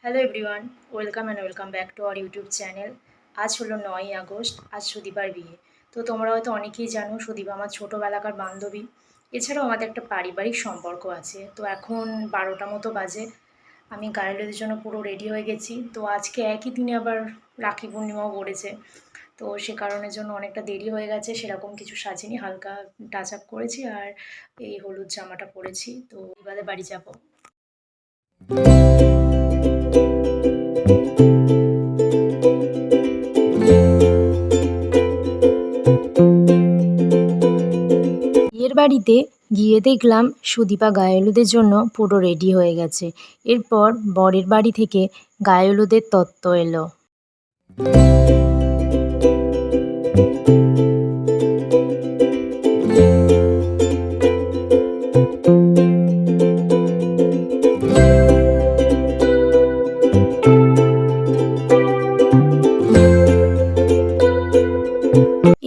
Hello everyone, welcome back to our YouTube channel. আজ হলো ৯ই August, আজ সুদীপার বিয়ে। তো তোমরা হয়তো অনেকেই জানো সুদীপা আমার ছোটোবেলাকার বান্ধবী। এছাড়াও আমাদের একটা পারিবারিক সম্পর্ক আছে। তো এখন ১২টা মতো বাজে, আমি গায়ে হলুদের জন্য পুরো রেডি হয়ে গেছি। তো আজকে একই দিনে আবার রাখি পূর্ণিমাও পড়েছে। তো সে কারণের জন্য অনেকটা দেরি হয়ে গেছে, সেরকম কিছু সাজিনি, হালকা টাচ আপ করেছি আর এই হলুদ জামাটা পরেছি। তো এবারে বাড়ি যাবো। বিয়ের বাড়িতে গিয়ে দেখলাম সুদীপা গায়ে হলুদের জন্য পুরো রেডি হয়ে গেছে। এরপর বরের বাড়ি থেকে গায়ে হলুদের তত্ত্ব এলো।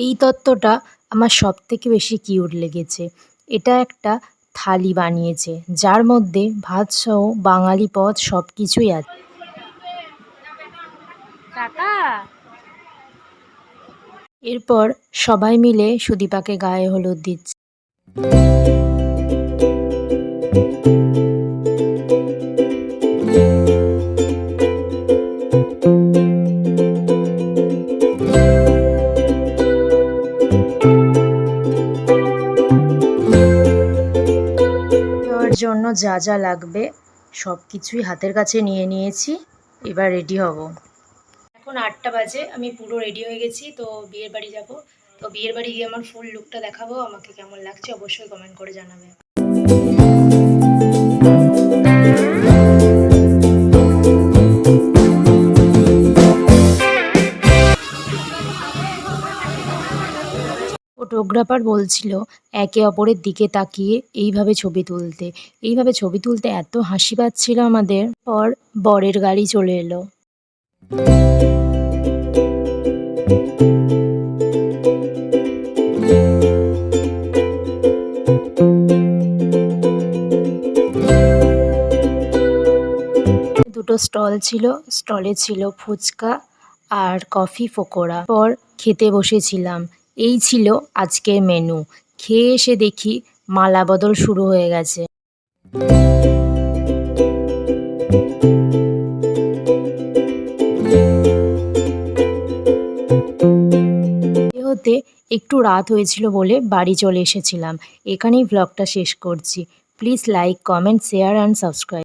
এই তত্ত্বটা আমার সবথেকে বেশি কিউট লেগেছে। এটা একটা থালি বানিয়েছে, যার মধ্যে ভাতসহ বাঙালি পদ সব কিছুই আছে। এরপর সবাই মিলে সুদীপাকে গায়ে হলুদ দিচ্ছে। দেওয়ার জন্য যা যা লাগবে সব কিছুই হাতের কাছে নিয়ে নিয়েছি, এবার রেডি হব। এখন ৮টা বাজে, আমি পুরো রেডি হয়ে গেছি। তো বিয়ের বাড়ি যাব। তো বিয়ের বাড়ি গিয়ে আমার ফুল লুকটা দেখাবো, আমাকে কেমন লাগছে অবশ্যই কমেন্ট করে জানাবে। ফটোগ্রাফার বলছিল একে অপরের দিকে তাকিয়ে এইভাবে ছবি তুলতে। এইভাবে ছবি তুলতে এত হাসি পাচ্ছিল আমাদের। পর বরের গাড়ি চলে এলো। দুটো স্টল ছিল, স্টলে ছিল ফুচকা আর কফি পকোড়া। পর খেতে বসেছিলাম। এই ছিল আজকের মেনু। খেয়ে এসে দেখি মালা বদল শুরু হয়ে গেছে। হতে একটু রাত হয়েছিল বলে বাড়ি চলে এসেছিলাম। এখানেই ব্লগটা শেষ করছি। Please like, comment, share and subscribe.